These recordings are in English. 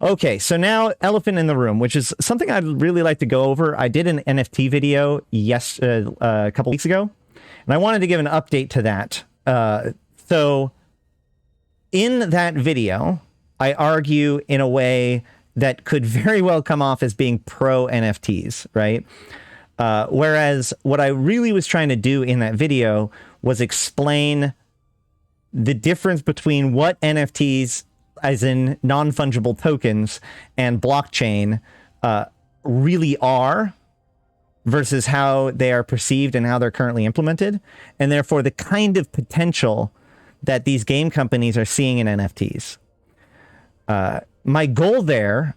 Okay, so now elephant in the room, which is something I'd really like to go over. I did an NFT video a couple weeks ago, and I wanted to give an update to that. So in that video, I argue in a way that could very well come off as being pro NFTs, right? Whereas what I really was trying to do in that video was explain the difference between what NFTs, as in non-fungible tokens, and blockchain really are versus how they are perceived and how they're currently implemented, and therefore the kind of potential that these game companies are seeing in NFTs. My goal there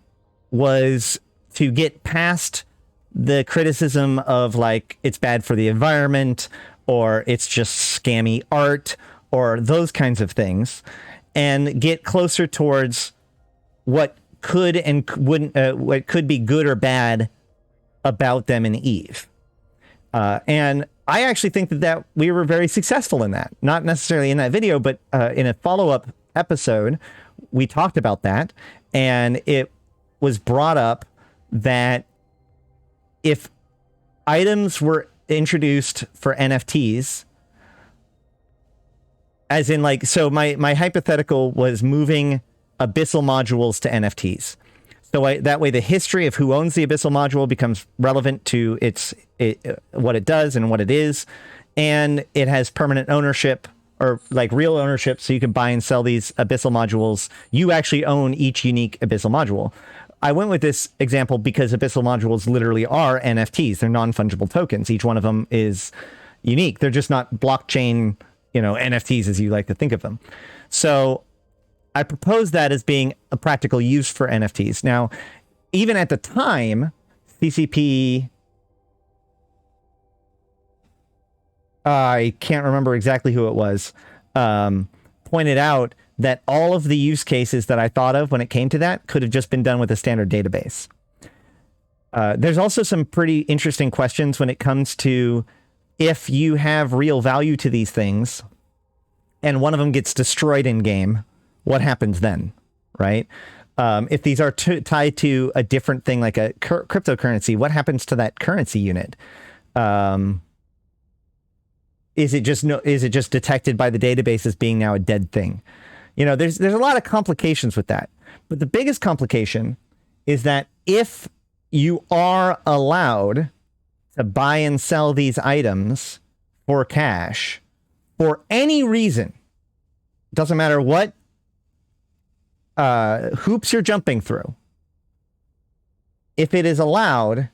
was to get past the criticism of like it's bad for the environment or it's just scammy art or those kinds of things, and get closer towards what could and wouldn't, what could be good or bad about them in Eve. And I actually think that we were very successful in that. Not necessarily in that video, but in a follow-up episode, we talked about that, and it was brought up that if items were introduced for NFTs, as in like, so my hypothetical was moving Abyssal Modules to NFTs. So that way the history of who owns the Abyssal Module becomes relevant to what it does and what it is. And it has permanent ownership, or like real ownership, so you can buy and sell these Abyssal Modules. You actually own each unique Abyssal Module. I went with this example because Abyssal Modules literally are NFTs. They're non-fungible tokens. Each one of them is unique. They're just not blockchain, NFTs as you like to think of them. So I propose that as being a practical use for NFTs. Now, even at the time, CCP, I can't remember exactly who it was, pointed out that all of the use cases that I thought of when it came to that could have just been done with a standard database. There's also some pretty interesting questions when it comes to if you have real value to these things and one of them gets destroyed in game, what happens then, right? If these are tied to a different thing like a cryptocurrency, what happens to that currency unit? Is it just detected by the database as being now a dead thing? There's a lot of complications with that. But the biggest complication is that if you are allowed to buy and sell these items for cash for any reason, doesn't matter what hoops you're jumping through, if it is allowed,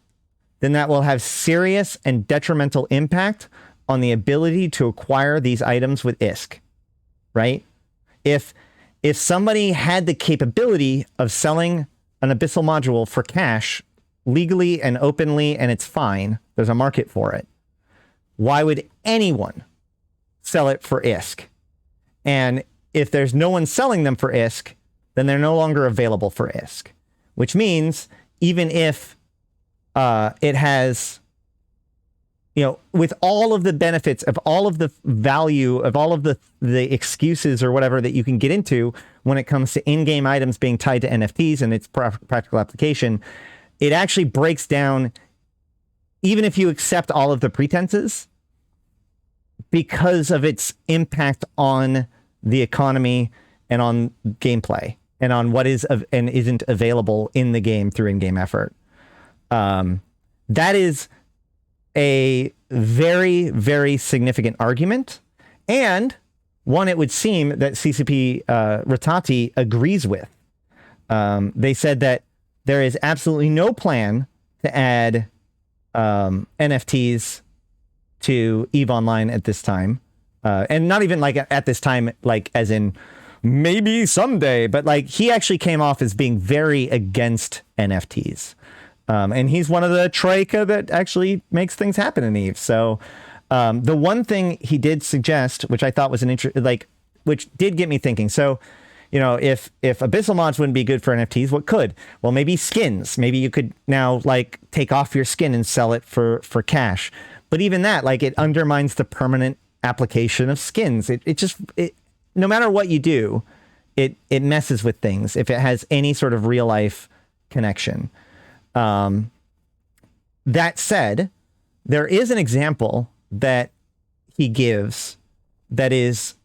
then that will have serious and detrimental impact on the ability to acquire these items with ISK, right? If somebody had the capability of selling an Abyssal Module for cash legally and openly, and it's fine, there's a market for it, why would anyone sell it for ISK? And if there's no one selling them for ISK, then they're no longer available for ISK, which means even if it has, with all of the benefits of all of the value of all of the excuses or whatever that you can get into when it comes to in-game items being tied to NFTs and its practical application, it actually breaks down, even if you accept all of the pretenses, because of its impact on the economy and on gameplay and on what is and isn't available in the game through in-game effort. That is a very, very significant argument, and one it would seem that CCP Rattai agrees with. They said that there is absolutely no plan to add NFTs to EVE Online at this time. And not even like at this time, like as in maybe someday, but like he actually came off as being very against NFTs. And he's one of the troika that actually makes things happen in EVE. So the one thing he did suggest, which I thought was which did get me thinking. So, if Abyssal Mods wouldn't be good for NFTs, what could? Well, maybe skins. Maybe you could now like take off your skin and sell it for cash. But even that, like, it undermines the permanent application of skins. It no matter what you do, it messes with things if it has any sort of real life connection. That said, there is an example that he gives that is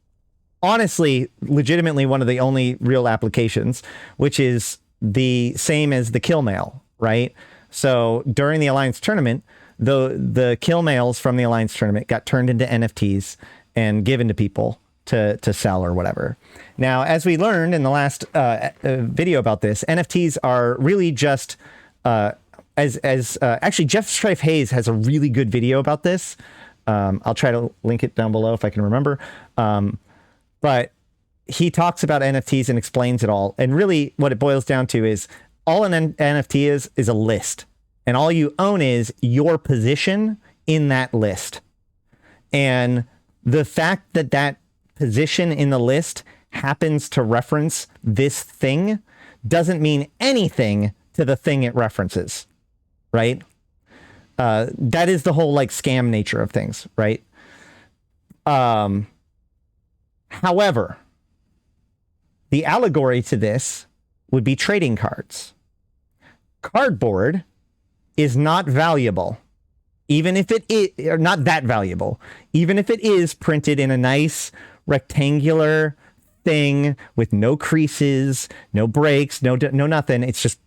honestly, legitimately one of the only real applications, which is the same as the kill mail, right? So during the Alliance tournament, the kill mails from the Alliance tournament got turned into NFTs and given to people to sell or whatever. Now, as we learned in the last video about this, NFTs are really just actually Jeff Strife Hayes has a really good video about this. I'll try to link it down below if I can remember. But he talks about NFTs and explains it all. And really what it boils down to is all an NFT is a list. And all you own is your position in that list. And the fact that that position in the list happens to reference this thing doesn't mean anything to the thing it references, right? That is the whole like scam nature of things, right? However, the allegory to this would be trading cards. Cardboard is not valuable, even if it is, or not that valuable, even if it is printed in a nice rectangular thing with no creases, no breaks, no nothing. It's just,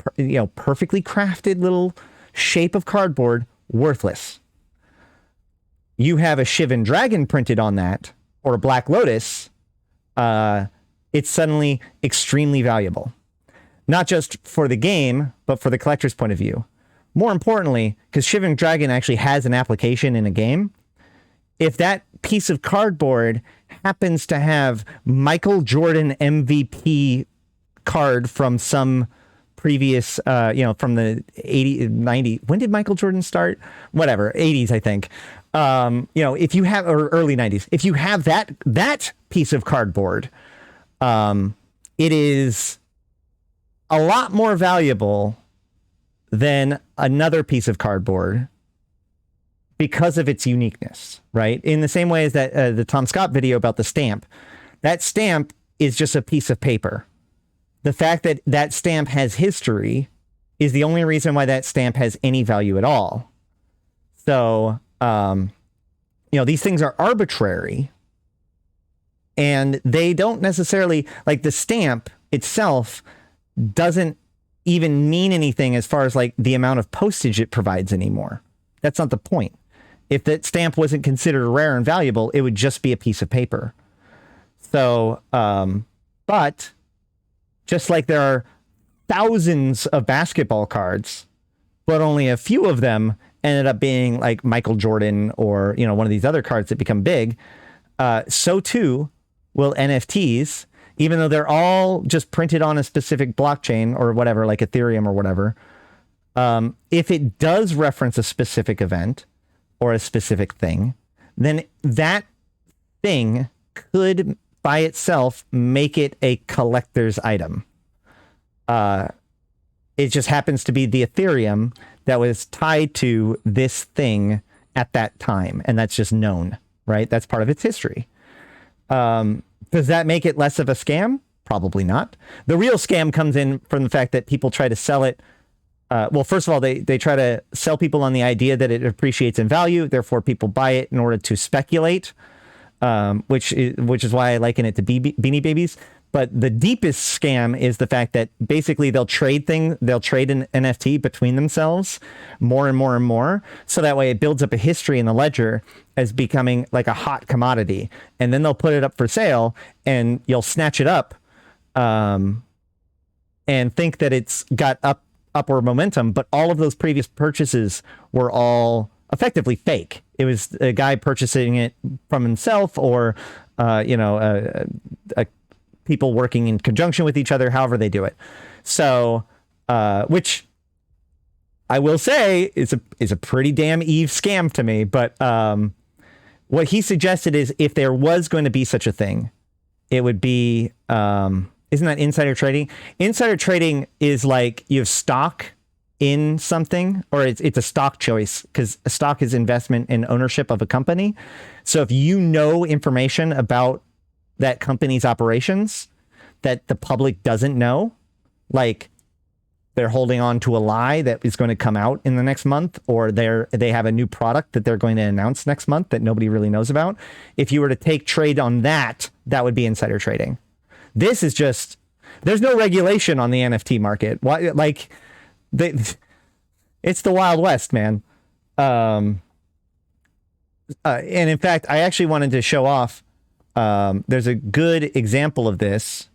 perfectly crafted little shape of cardboard, worthless. You have a Shivan Dragon printed on that, or a Black Lotus, it's suddenly extremely valuable. Not just for the game, but for the collector's point of view. More importantly, because Shivan Dragon actually has an application in a game, if that piece of cardboard happens to have Michael Jordan MVP card from some previous, from the 80, 90, when did Michael Jordan start? Whatever, 80s, I think. If you have, or early 90s, if you have that piece of cardboard, it is a lot more valuable than another piece of cardboard because of its uniqueness, right? In the same way as that the Tom Scott video about the stamp, that stamp is just a piece of paper. The fact that that stamp has history is the only reason why that stamp has any value at all. So, these things are arbitrary, and they don't necessarily, like the stamp itself doesn't even mean anything as far as like the amount of postage it provides anymore. That's not the point. If that stamp wasn't considered rare and valuable, it would just be a piece of paper. So, but just like there are thousands of basketball cards, but only a few of them ended up being like Michael Jordan or, one of these other cards that become big, so too will NFTs, even though they're all just printed on a specific blockchain or whatever, like Ethereum or whatever. If it does reference a specific event or a specific thing, then that thing could by itself make it a collector's item. It just happens to be the Ethereum that was tied to this thing at that time. And that's just known, right? That's part of its history. Does that make it less of a scam? Probably not. The real scam comes in from the fact that people try to sell it. Well, first of all, they try to sell people on the idea that it appreciates in value. Therefore, people buy it in order to speculate, which is why I liken it to Beanie Babies. But the deepest scam is the fact that basically they'll trade an NFT between themselves more and more and more. So that way it builds up a history in the ledger as becoming like a hot commodity. And then they'll put it up for sale and you'll snatch it up and think that it's got upward momentum. But all of those previous purchases were all effectively fake. It was a guy purchasing it from himself or, people working in conjunction with each other, however they do it. So, which I will say is a pretty damn Eve scam to me. But what he suggested is if there was going to be such a thing, it would be, isn't that insider trading? Insider trading is like you have stock in something, or it's a stock choice, because a stock is investment in ownership of a company. So if you know information about that company's operations, that the public doesn't know, like they're holding on to a lie that is going to come out in the next month, or they have a new product that they're going to announce next month that nobody really knows about. If you were to take trade on that, that would be insider trading. This is just, there's no regulation on the NFT market. Why, like, it's the Wild West, man. And in fact, I actually wanted to show off. There's a good example of this.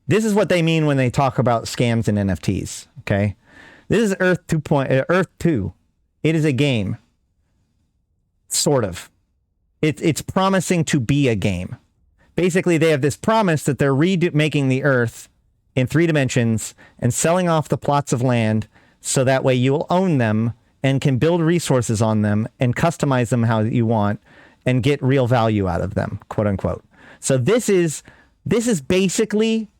This is what they mean when they talk about scams and NFTs. Okay, this is Earth 2. Earth 2. It is a game, sort of. It's promising to be a game. Basically, they have this promise that they're remaking the Earth in 3 dimensions and selling off the plots of land so that way you'll own them and can build resources on them and customize them how you want and get real value out of them, quote unquote. So this is basically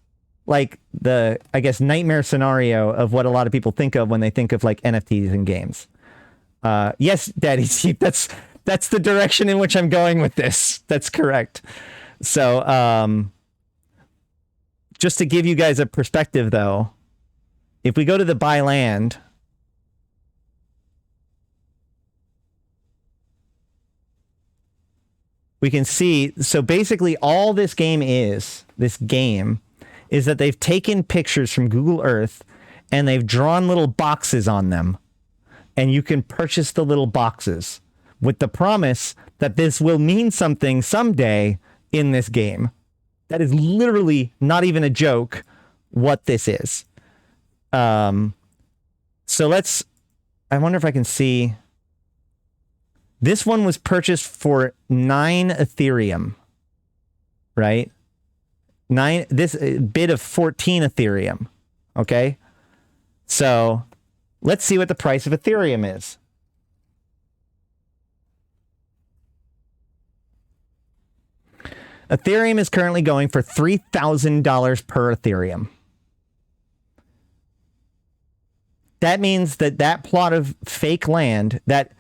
like the, I guess, nightmare scenario of what a lot of people think of when they think of like NFTs and games. Yes, Daddy Steve, that's the direction in which I'm going with this. That's correct. So, just to give you guys a perspective, though, if we go to the buy land, we can see, so basically all this game is that they've taken pictures from Google Earth and they've drawn little boxes on them, and you can purchase the little boxes with the promise that this will mean something someday in this game. That is literally not even a joke what this is. So I wonder if I can see. This one was purchased for 9 Ethereum, right? This bid of 14 Ethereum. Okay. So let's see what the price of Ethereum is. Ethereum is currently going for $3,000 per Ethereum. That means that plot of fake land, that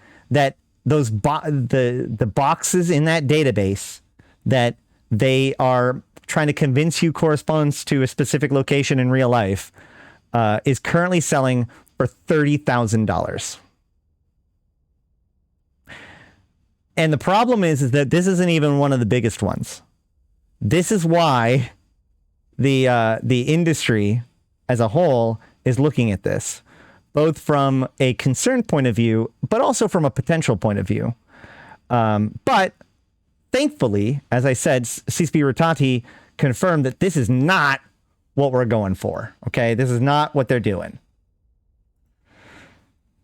those the boxes in that database that they are trying to convince you corresponds to a specific location in real life, is currently selling for $30,000. And the problem is that this isn't even one of the biggest ones. This is why the industry as a whole is looking at this, both from a concern point of view, but also from a potential point of view. But thankfully, as I said, CCP Rattai confirmed that this is not what we're going for. Okay, this is not what they're doing.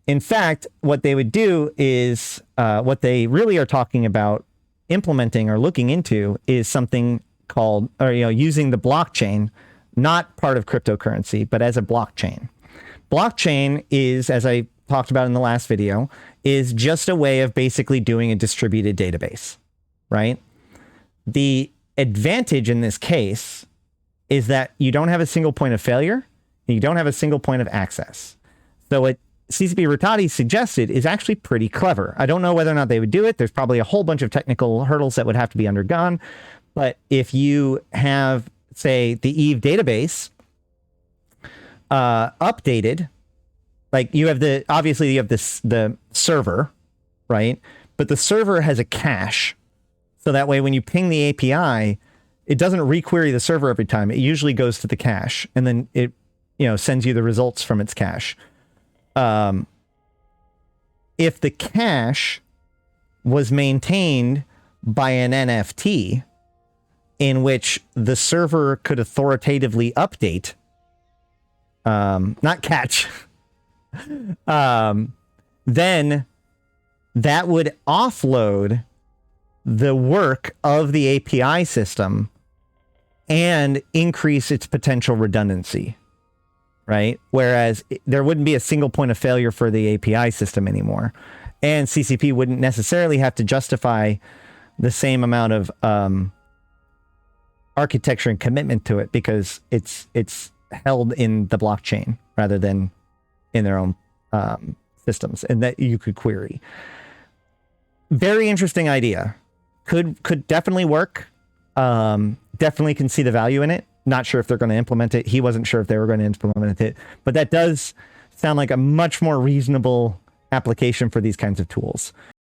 In fact, what they would do is what they really are talking about implementing or looking into is something called, or using the blockchain, not part of cryptocurrency, but as a blockchain. Blockchain is, as I talked about in the last video, is just a way of basically doing a distributed database, right? The advantage in this case is that you don't have a single point of failure, and you don't have a single point of access. So what CCP Rattai suggested is actually pretty clever. I don't know whether or not they would do it. There's probably a whole bunch of technical hurdles that would have to be undergone. But if you have, say, the Eve database updated, like you have the server, right? But the server has a cache. So that way when you ping the API, it doesn't requery the server every time. It usually goes to the cache, and then it sends you the results from its cache. If the cache was maintained by an NFT in which the server could authoritatively update, not catch, then that would offload the work of the API system and increase its potential redundancy. Right? Whereas there wouldn't be a single point of failure for the API system anymore. And CCP wouldn't necessarily have to justify the same amount of architecture and commitment to it because it's held in the blockchain rather than in their own systems, and that you could query. Very interesting idea. Could definitely work. definitely can see the value in it. Not sure if they're going to implement it. He wasn't sure if they were going to implement it, but that does sound like a much more reasonable application for these kinds of tools.